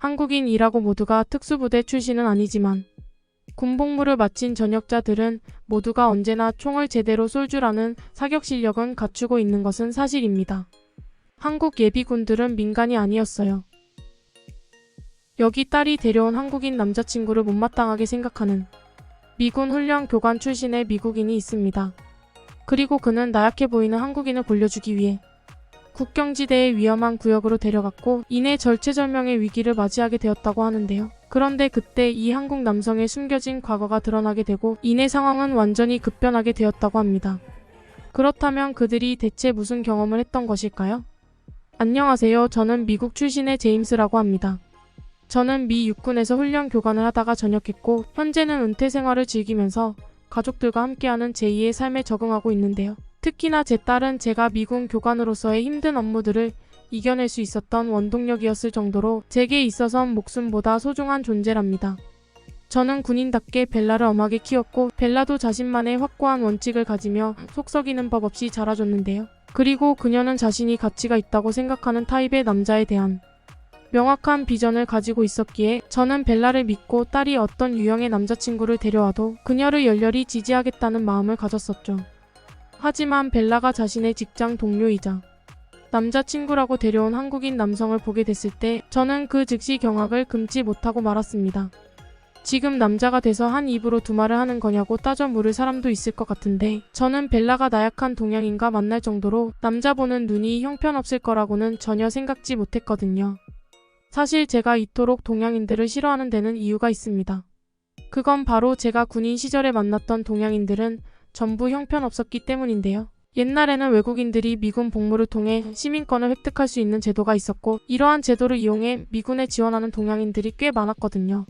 한국인이라고 모두가 특수부대 출신은 아니지만 군복무를 마친 전역자들은 모두가 언제나 총을 제대로 쏠 줄 아는 사격 실력은 갖추고 있는 것은 사실입니다. 한국 예비군들은 민간이 아니었어요. 여기 딸이 데려온 한국인 남자친구를 못마땅하게 생각하는 미군 훈련 교관 출신의 미국인이 있습니다. 그리고 그는 나약해 보이는 한국인을 골려주기 위해 국경지대의 위험한 구역으로 데려갔고 이내 절체절명의 위기를 맞이하게 되었다고 하는데요. 그런데 그때 이 한국 남성의 숨겨진 과거가 드러나게 되고 이내 상황은 완전히 급변하게 되었다고 합니다. 그렇다면 그들이 대체 무슨 경험을 했던 것일까요? 안녕하세요. 저는 미국 출신의 제임스라고 합니다. 저는 미 육군에서 훈련 교관을 하다가 전역했고 현재는 은퇴 생활을 즐기면서 가족들과 함께하는 제2의 삶에 적응하고 있는데요. 특히나 제 딸은 제가 미군 교관으로서의 힘든 업무들을 이겨낼 수 있었던 원동력이었을 정도로 제게 있어선 목숨보다 소중한 존재랍니다. 저는 군인답게 벨라를 엄하게 키웠고 벨라도 자신만의 확고한 원칙을 가지며 속 썩이는 법 없이 자라줬는데요. 그리고 그녀는 자신이 가치가 있다고 생각하는 타입의 남자에 대한 명확한 비전을 가지고 있었기에 저는 벨라를 믿고 딸이 어떤 유형의 남자친구를 데려와도 그녀를 열렬히 지지하겠다는 마음을 가졌었죠. 하지만 벨라가 자신의 직장 동료이자 남자친구라고 데려온 한국인 남성을 보게 됐을 때 저는 그 즉시 경악을 금치 못하고 말았습니다. 지금 남자가 돼서 한 입으로 두 말을 하는 거냐고 따져 물을 사람도 있을 것 같은데 저는 벨라가 나약한 동양인과 만날 정도로 남자 보는 눈이 형편없을 거라고는 전혀 생각지 못했거든요. 사실 제가 이토록 동양인들을 싫어하는 데는 이유가 있습니다. 그건 바로 제가 군인 시절에 만났던 동양인들은 전부 형편없었기 때문인데요. 옛날에는 외국인들이 미군 복무를 통해 시민권을 획득할 수 있는 제도가 있었고 이러한 제도를 이용해 미군에 지원하는 동양인들이 꽤 많았거든요.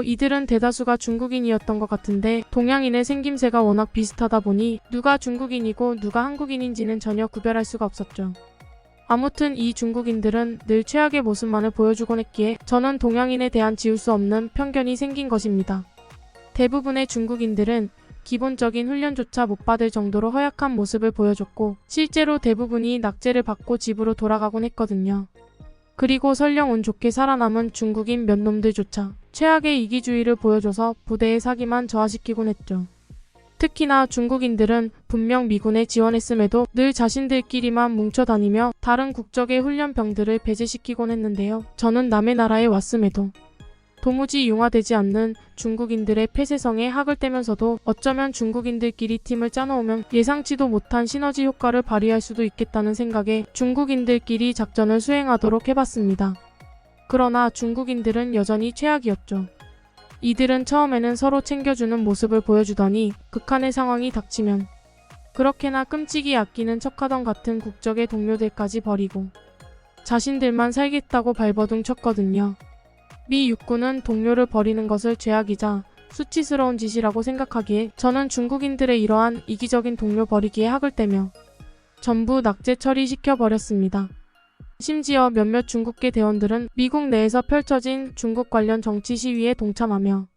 이들은 대다수가 중국인이었던 것 같은데 동양인의 생김새가 워낙 비슷하다 보니 누가 중국인이고 누가 한국인인지는 전혀 구별할 수가 없었죠. 아무튼 이 중국인들은 늘 최악의 모습만을 보여주곤 했기에 저는 동양인에 대한 지울 수 없는 편견이 생긴 것입니다. 대부분의 중국인들은 기본적인 훈련조차 못 받을 정도로 허약한 모습을 보여줬고 실제로 대부분이 낙제를 받고 집으로 돌아가곤 했거든요. 그리고 설령 운 좋게 살아남은 중국인 몇 놈들조차 최악의 이기주의를 보여줘서 부대의 사기만 저하시키곤 했죠. 특히나 중국인들은 분명 미군에 지원했음에도 늘 자신들끼리만 뭉쳐다니며 다른 국적의 훈련병들을 배제시키곤 했는데요. 저는 남의 나라에 왔음에도 도무지 융화되지 않는 중국인들의 폐쇄성에 학을 떼면서도 어쩌면 중국인들끼리 팀을 짜놓으면 예상치도 못한 시너지 효과를 발휘할 수도 있겠다는 생각에 중국인들끼리 작전을 수행하도록 해봤습니다. 그러나 중국인들은 여전히 최악이었죠. 이들은 처음에는 서로 챙겨주는 모습을 보여주더니 극한의 상황이 닥치면 그렇게나 끔찍이 아끼는 척하던 같은 국적의 동료들까지 버리고 자신들만 살겠다고 발버둥 쳤거든요. 미 육군은 동료를 버리는 것을 죄악이자 수치스러운 짓이라고 생각하기에 저는 중국인들의 이러한 이기적인 동료 버리기에 학을 떼며 전부 낙제 처리시켜버렸습니다. 심지어 몇몇 중국계 대원들은 미국 내에서 펼쳐진 중국 관련 정치 시위에 동참하며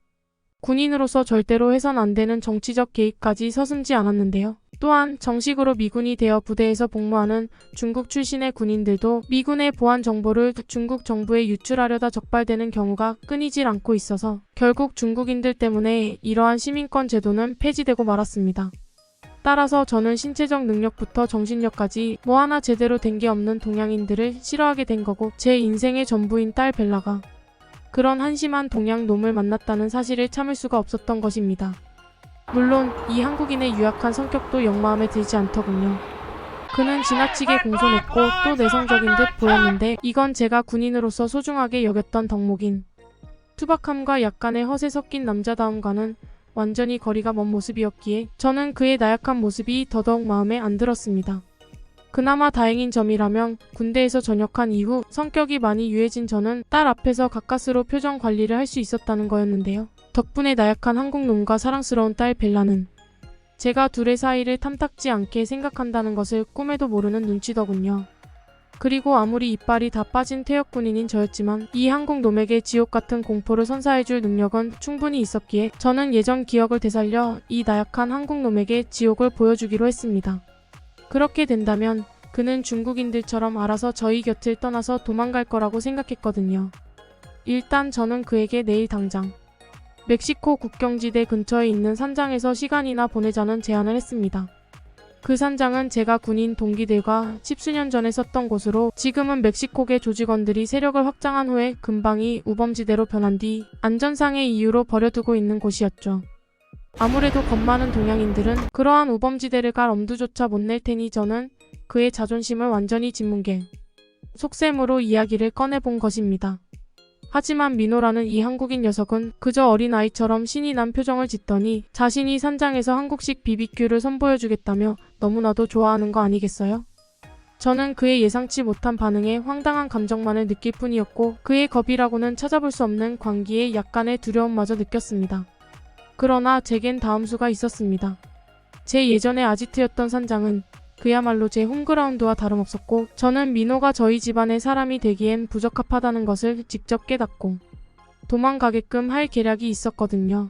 군인으로서 절대로 해선 안 되는 정치적 개입까지 서슴지 않았는데요. 또한 정식으로 미군이 되어 부대에서 복무하는 중국 출신의 군인들도 미군의 보안 정보를 중국 정부에 유출하려다 적발되는 경우가 끊이질 않고 있어서 결국 중국인들 때문에 이러한 시민권 제도는 폐지되고 말았습니다. 따라서 저는 신체적 능력부터 정신력까지 뭐 하나 제대로 된 게 없는 동양인들을 싫어하게 된 거고 제 인생의 전부인 딸 벨라가 그런 한심한 동양 놈을 만났다는 사실을 참을 수가 없었던 것입니다. 물론 이 한국인의 유약한 성격도 역마음에 들지 않더군요. 그는 지나치게 공손했고 또 내성적인 듯 보였는데 이건 제가 군인으로서 소중하게 여겼던 덕목인 투박함과 약간의 허세 섞인 남자다움과는 완전히 거리가 먼 모습이었기에 저는 그의 나약한 모습이 더더욱 마음에 안 들었습니다. 그나마 다행인 점이라면 군대에서 전역한 이후 성격이 많이 유해진 저는 딸 앞에서 가까스로 표정 관리를 할 수 있었다는 거였는데요. 덕분에 나약한 한국놈과 사랑스러운 딸 벨라는 제가 둘의 사이를 탐탁지 않게 생각한다는 것을 꿈에도 모르는 눈치더군요. 그리고 아무리 이빨이 다 빠진 퇴역군인인 저였지만 이 한국놈에게 지옥같은 공포를 선사해줄 능력은 충분히 있었기에 저는 예전 기억을 되살려 이 나약한 한국놈에게 지옥을 보여주기로 했습니다. 그렇게 된다면 그는 중국인들처럼 알아서 저희 곁을 떠나서 도망갈 거라고 생각했거든요. 일단 저는 그에게 내일 당장 멕시코 국경지대 근처에 있는 산장에서 시간이나 보내자는 제안을 했습니다. 그 산장은 제가 군인 동기들과 십수년 전에 썼던 곳으로 지금은 멕시코계 조직원들이 세력을 확장한 후에 근방이 우범지대로 변한 뒤 안전상의 이유로 버려두고 있는 곳이었죠. 아무래도 겁 많은 동양인들은 그러한 우범지대를 갈 엄두조차 못 낼 테니 저는 그의 자존심을 완전히 짓뭉개 속셈으로 이야기를 꺼내본 것입니다. 하지만 민호라는 이 한국인 녀석은 그저 어린아이처럼 신이 난 표정을 짓더니 자신이 산장에서 한국식 BBQ를 선보여주겠다며 너무나도 좋아하는 거 아니겠어요? 저는 그의 예상치 못한 반응에 황당한 감정만을 느낄 뿐이었고 그의 겁이라고는 찾아볼 수 없는 광기에 약간의 두려움마저 느꼈습니다. 그러나 제겐 다음 수가 있었습니다. 제 예전의 아지트였던 산장은 그야말로 제 홈그라운드와 다름없었고 저는 민호가 저희 집안의 사람이 되기엔 부적합하다는 것을 직접 깨닫고 도망가게끔 할 계략이 있었거든요.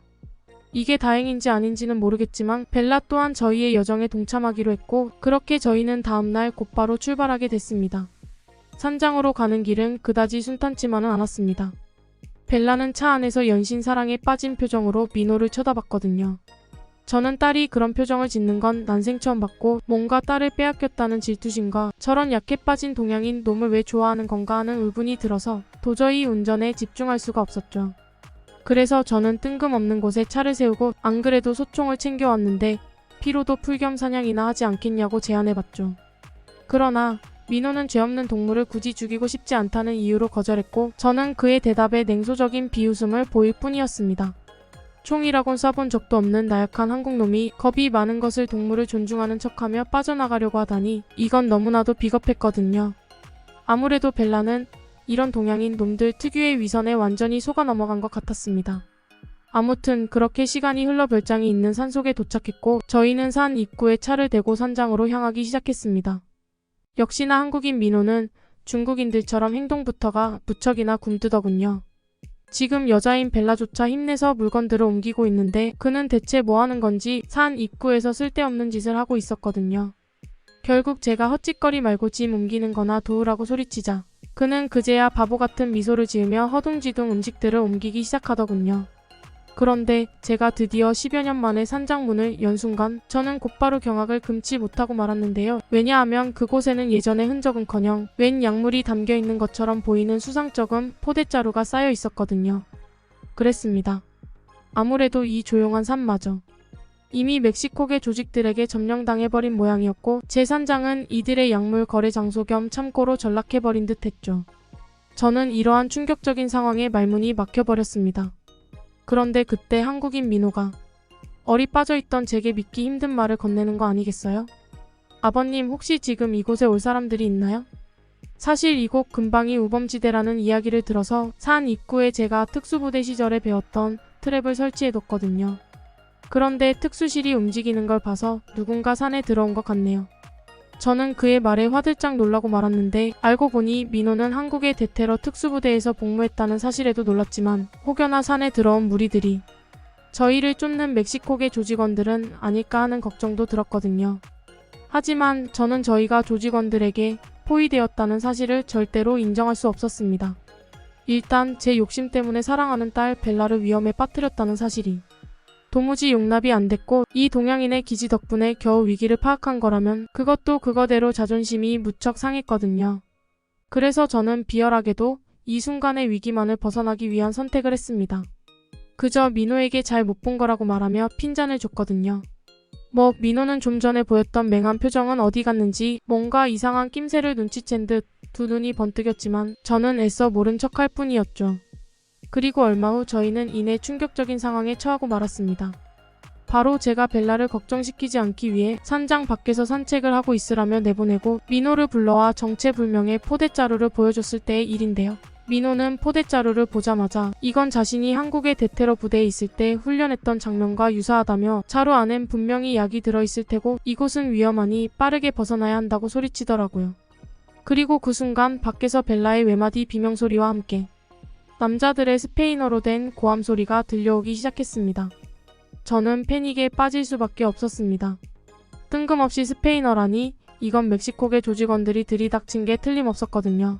이게 다행인지 아닌지는 모르겠지만 벨라 또한 저희의 여정에 동참하기로 했고 그렇게 저희는 다음날 곧바로 출발하게 됐습니다. 산장으로 가는 길은 그다지 순탄치만은 않았습니다. 벨라는 차 안에서 연신 사랑에 빠진 표정으로 민호를 쳐다봤거든요. 저는 딸이 그런 표정을 짓는 건 난생 처음 봤고 뭔가 딸을 빼앗겼다는 질투심과 저런 약해 빠진 동양인 놈을 왜 좋아하는 건가 하는 의문이 들어서 도저히 운전에 집중할 수가 없었죠. 그래서 저는 뜬금없는 곳에 차를 세우고 안 그래도 소총을 챙겨왔는데 피로도 풀 겸 사냥이나 하지 않겠냐고 제안해봤죠. 그러나 민호는 죄 없는 동물을 굳이 죽이고 싶지 않다는 이유로 거절했고 저는 그의 대답에 냉소적인 비웃음을 보일 뿐이었습니다. 총이라곤 쏴본 적도 없는 나약한 한국놈이 겁이 많은 것을 동물을 존중하는 척하며 빠져나가려고 하다니 이건 너무나도 비겁했거든요. 아무래도 벨라는 이런 동양인 놈들 특유의 위선에 완전히 속아 넘어간 것 같았습니다. 아무튼 그렇게 시간이 흘러 별장이 있는 산속에 도착했고 저희는 산 입구에 차를 대고 산장으로 향하기 시작했습니다. 역시나 한국인 민호는 중국인들처럼 행동부터가 무척이나 굼뜨더군요. 지금 여자인 벨라조차 힘내서 물건들을 옮기고 있는데 그는 대체 뭐 하는 건지 산 입구에서 쓸데없는 짓을 하고 있었거든요. 결국 제가 헛짓거리 말고 짐 옮기는 거나 도우라고 소리치자 그는 그제야 바보 같은 미소를 지으며 허둥지둥 음식들을 옮기기 시작하더군요. 그런데 제가 드디어 10여 년 만에 산장 문을 연 순간 저는 곧바로 경악을 금치 못하고 말았는데요. 왜냐하면 그곳에는 예전의 흔적은커녕 웬 약물이 담겨있는 것처럼 보이는 수상쩍은 포대자루가 쌓여 있었거든요. 그랬습니다. 아무래도 이 조용한 산마저 이미 멕시코계 조직들에게 점령당해버린 모양이었고 제 산장은 이들의 약물 거래 장소 겸 참고로 전락해버린 듯했죠. 저는 이러한 충격적인 상황에 말문이 막혀버렸습니다. 그런데 그때 한국인 민호가 얼이 빠져있던 제게 믿기 힘든 말을 건네는 거 아니겠어요? 아버님 혹시 지금 이곳에 올 사람들이 있나요? 사실 이곳 근방이 우범지대라는 이야기를 들어서 산 입구에 제가 특수부대 시절에 배웠던 트랩을 설치해뒀거든요. 그런데 특수실이 움직이는 걸 봐서 누군가 산에 들어온 것 같네요. 저는 그의 말에 화들짝 놀라고 말았는데 알고 보니 민호는 한국의 대테러 특수부대에서 복무했다는 사실에도 놀랐지만 혹여나 산에 들어온 무리들이 저희를 쫓는 멕시코계 조직원들은 아닐까 하는 걱정도 들었거든요. 하지만 저는 저희가 조직원들에게 포위되었다는 사실을 절대로 인정할 수 없었습니다. 일단 제 욕심 때문에 사랑하는 딸 벨라를 위험에 빠뜨렸다는 사실이 도무지 용납이 안 됐고 이 동양인의 기지 덕분에 겨우 위기를 파악한 거라면 그것도 그거대로 자존심이 무척 상했거든요. 그래서 저는 비열하게도 이 순간의 위기만을 벗어나기 위한 선택을 했습니다. 그저 민호에게 잘 못 본 거라고 말하며 핀잔을 줬거든요. 민호는 좀 전에 보였던 맹한 표정은 어디 갔는지 뭔가 이상한 낌새를 눈치챈 듯 두 눈이 번뜩였지만 저는 애써 모른 척할 뿐이었죠. 그리고 얼마 후 저희는 이내 충격적인 상황에 처하고 말았습니다. 바로 제가 벨라를 걱정시키지 않기 위해 산장 밖에서 산책을 하고 있으라며 내보내고 민호를 불러와 정체불명의 포대자루를 보여줬을 때의 일인데요. 민호는 포대자루를 보자마자 이건 자신이 한국의 대테러 부대에 있을 때 훈련했던 장면과 유사하다며 자루 안엔 분명히 약이 들어있을 테고 이곳은 위험하니 빠르게 벗어나야 한다고 소리치더라고요. 그리고 그 순간 밖에서 벨라의 외마디 비명소리와 함께 남자들의 스페인어로 된 고함 소리가 들려오기 시작했습니다. 저는 패닉에 빠질 수밖에 없었습니다. 뜬금없이 스페인어라니 이건 멕시코계 조직원들이 들이닥친 게 틀림없었거든요.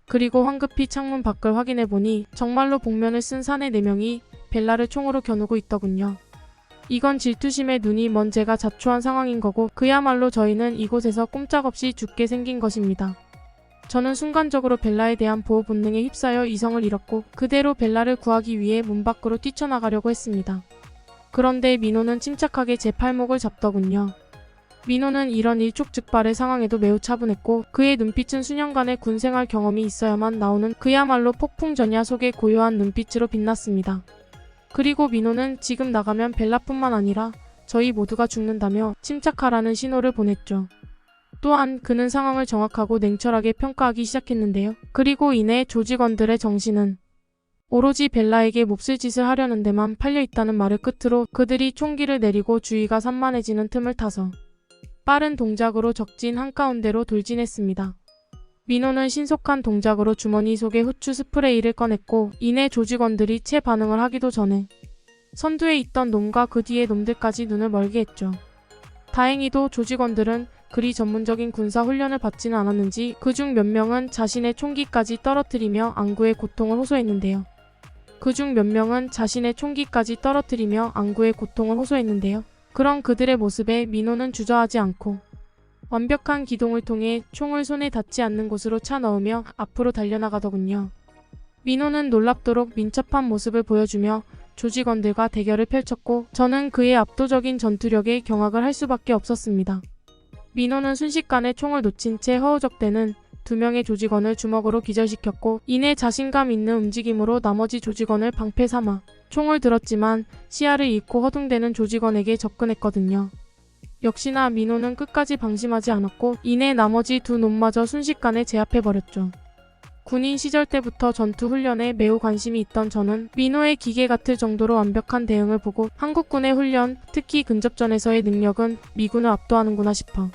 그리고 황급히 창문 밖을 확인해보니 정말로 복면을 쓴 사내 4명이 벨라를 총으로 겨누고 있더군요. 이건 질투심에 눈이 먼 제가 자초한 상황인 거고 그야말로 저희는 이곳에서 꼼짝없이 죽게 생긴 것입니다. 저는 순간적으로 벨라에 대한 보호 본능에 휩싸여 이성을 잃었고 그대로 벨라를 구하기 위해 문 밖으로 뛰쳐나가려고 했습니다. 그런데 민호는 침착하게 제 팔목을 잡더군요. 민호는 이런 일촉즉발의 상황에도 매우 차분했고 그의 눈빛은 수년간의 군생활 경험이 있어야만 나오는 그야말로 폭풍전야 속의 고요한 눈빛으로 빛났습니다. 그리고 민호는 지금 나가면 벨라뿐만 아니라 저희 모두가 죽는다며 침착하라는 신호를 보냈죠. 또한 그는 상황을 정확하고 냉철하게 평가하기 시작했는데요. 그리고 이내 조직원들의 정신은 오로지 벨라에게 몹쓸 짓을 하려는 데만 팔려있다는 말을 끝으로 그들이 총기를 내리고 주의가 산만해지는 틈을 타서 빠른 동작으로 적진 한가운데로 돌진했습니다. 민호는 신속한 동작으로 주머니 속에 후추 스프레이를 꺼냈고 이내 조직원들이 채 반응을 하기도 전에 선두에 있던 놈과 그 뒤의 놈들까지 눈을 멀게 했죠. 다행히도 조직원들은 그리 전문적인 군사 훈련을 받지는 않았는지 그중 몇 명은 자신의 총기까지 떨어뜨리며 안구의 고통을 호소했는데요. 그런 그들의 모습에 민호는 주저하지 않고 완벽한 기동을 통해 총을 손에 닿지 않는 곳으로 차 넣으며 앞으로 달려나가더군요. 민호는 놀랍도록 민첩한 모습을 보여주며 조직원들과 대결을 펼쳤고 저는 그의 압도적인 전투력에 경악을 할 수밖에 없었습니다. 민호는 순식간에 총을 놓친 채 허우적대는 2명의 조직원을 주먹으로 기절시켰고 이내 자신감 있는 움직임으로 나머지 조직원을 방패 삼아 총을 들었지만 시야를 잃고 허둥대는 조직원에게 접근했거든요. 역시나 민호는 끝까지 방심하지 않았고 이내 나머지 2놈마저 순식간에 제압해버렸죠. 군인 시절 때부터 전투 훈련에 매우 관심이 있던 저는 민호의 기계 같을 정도로 완벽한 대응을 보고 한국군의 훈련, 특히 근접전에서의 능력은 미군을 압도하는구나 싶어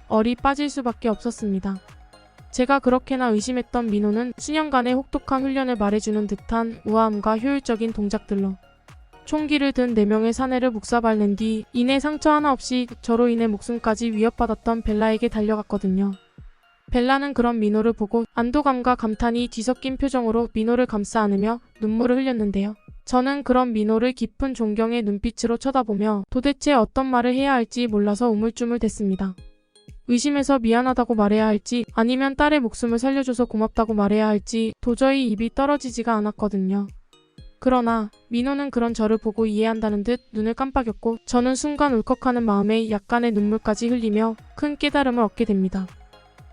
얼이 빠질 수밖에 없었습니다. 제가 그렇게나 의심했던 민호는 수년간의 혹독한 훈련을 말해주는 듯한 우아함과 효율적인 동작들로 총기를 든 4명의 사내를 묵사발낸 뒤 이내 상처 하나 없이 저로 인해 목숨까지 위협받았던 벨라에게 달려갔거든요. 벨라는 그런 민호를 보고 안도감과 감탄이 뒤섞인 표정으로 민호를 감싸 안으며 눈물을 흘렸는데요. 저는 그런 민호를 깊은 존경의 눈빛으로 쳐다보며 도대체 어떤 말을 해야 할지 몰라서 우물쭈물댔습니다. 의심해서 미안하다고 말해야 할지 아니면 딸의 목숨을 살려줘서 고맙다고 말해야 할지 도저히 입이 떨어지지가 않았거든요. 그러나 민호는 그런 저를 보고 이해한다는 듯 눈을 깜빡였고 저는 순간 울컥하는 마음에 약간의 눈물까지 흘리며 큰 깨달음을 얻게 됩니다.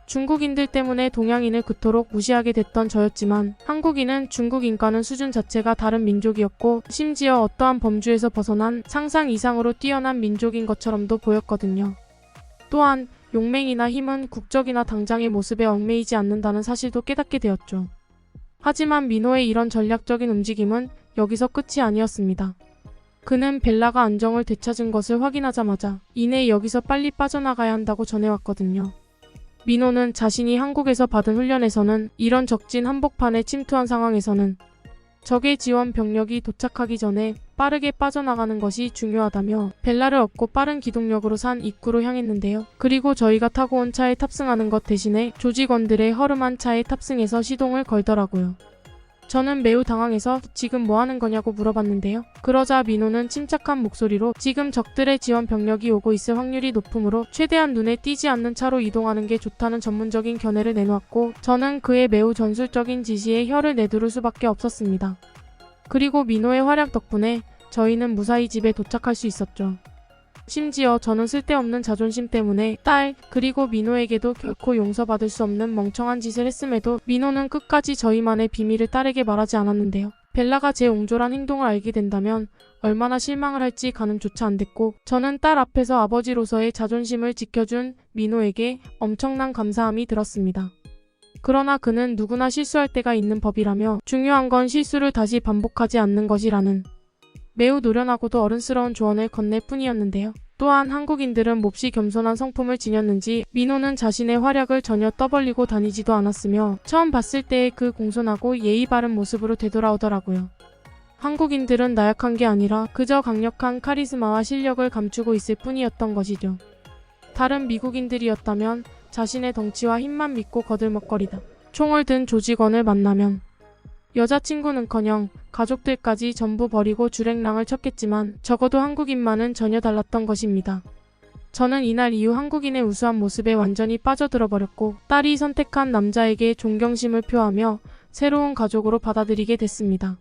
중국인들 때문에 동양인을 그토록 무시하게 됐던 저였지만 한국인은 중국인과는 수준 자체가 다른 민족이었고 심지어 어떠한 범주에서 벗어난 상상 이상으로 뛰어난 민족인 것처럼도 보였거든요. 또한 용맹이나 힘은 국적이나 당장의 모습에 얽매이지 않는다는 사실도 깨닫게 되었죠. 하지만 민호의 이런 전략적인 움직임은 여기서 끝이 아니었습니다. 그는 벨라가 안정을 되찾은 것을 확인하자마자 이내 여기서 빨리 빠져나가야 한다고 전해왔거든요. 민호는 자신이 한국에서 받은 훈련에서는 이런 적진 한복판에 침투한 상황에서는 적의 지원 병력이 도착하기 전에 빠르게 빠져나가는 것이 중요하다며 벨라를 얻고 빠른 기동력으로 산 입구로 향했는데요. 그리고 저희가 타고 온 차에 탑승하는 것 대신에 조직원들의 허름한 차에 탑승해서 시동을 걸더라고요. 저는 매우 당황해서 지금 뭐 하는 거냐고 물어봤는데요. 그러자 민호는 침착한 목소리로 지금 적들의 지원 병력이 오고 있을 확률이 높으므로 최대한 눈에 띄지 않는 차로 이동하는 게 좋다는 전문적인 견해를 내놓았고 저는 그의 매우 전술적인 지시에 혀를 내두를 수밖에 없었습니다. 그리고 민호의 활약 덕분에 저희는 무사히 집에 도착할 수 있었죠. 심지어 저는 쓸데없는 자존심 때문에 딸 그리고 민호에게도 결코 용서받을 수 없는 멍청한 짓을 했음에도 민호는 끝까지 저희만의 비밀을 딸에게 말하지 않았는데요. 벨라가 제 옹졸한 행동을 알게 된다면 얼마나 실망을 할지 가늠조차 안 됐고 저는 딸 앞에서 아버지로서의 자존심을 지켜준 민호에게 엄청난 감사함이 들었습니다. 그러나 그는 누구나 실수할 때가 있는 법이라며 중요한 건 실수를 다시 반복하지 않는 것이라는 매우 노련하고도 어른스러운 조언을 건넬 뿐이었는데요. 또한 한국인들은 몹시 겸손한 성품을 지녔는지 민호는 자신의 활약을 전혀 떠벌리고 다니지도 않았으며 처음 봤을 때의 그 공손하고 예의 바른 모습으로 되돌아오더라고요. 한국인들은 나약한 게 아니라 그저 강력한 카리스마와 실력을 감추고 있을 뿐이었던 것이죠. 다른 미국인들이었다면 자신의 덩치와 힘만 믿고 거들먹거리다 총을 든 조직원을 만나면 여자친구는커녕 가족들까지 전부 버리고 주랭랑을 쳤겠지만 적어도 한국인만은 전혀 달랐던 것입니다. 저는 이날 이후 한국인의 우수한 모습에 완전히 빠져들어 버렸고 딸이 선택한 남자에게 존경심을 표하며 새로운 가족으로 받아들이게 됐습니다.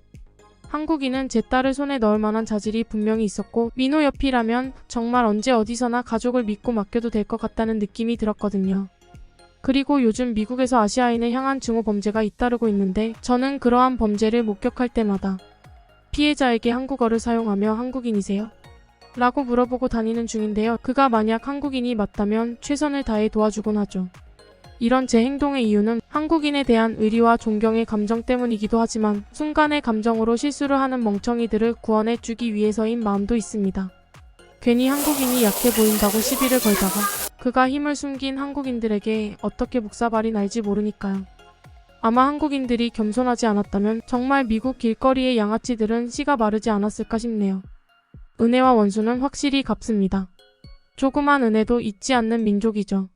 한국인은 제 딸을 손에 넣을 만한 자질이 분명히 있었고 민호 옆이라면 정말 언제 어디서나 가족을 믿고 맡겨도 될 것 같다는 느낌이 들었거든요. 그리고 요즘 미국에서 아시아인을 향한 증오 범죄가 잇따르고 있는데 저는 그러한 범죄를 목격할 때마다 피해자에게 한국어를 사용하며 한국인이세요? 라고 물어보고 다니는 중인데요. 그가 만약 한국인이 맞다면 최선을 다해 도와주곤 하죠. 이런 제 행동의 이유는 한국인에 대한 의리와 존경의 감정 때문이기도 하지만 순간의 감정으로 실수를 하는 멍청이들을 구원해 주기 위해서인 마음도 있습니다. 괜히 한국인이 약해 보인다고 시비를 걸다가 그가 힘을 숨긴 한국인들에게 어떻게 묵사발이 날지 모르니까요. 아마 한국인들이 겸손하지 않았다면 정말 미국 길거리의 양아치들은 씨가 마르지 않았을까 싶네요. 은혜와 원수는 확실히 갚습니다. 조그만 은혜도 잊지 않는 민족이죠.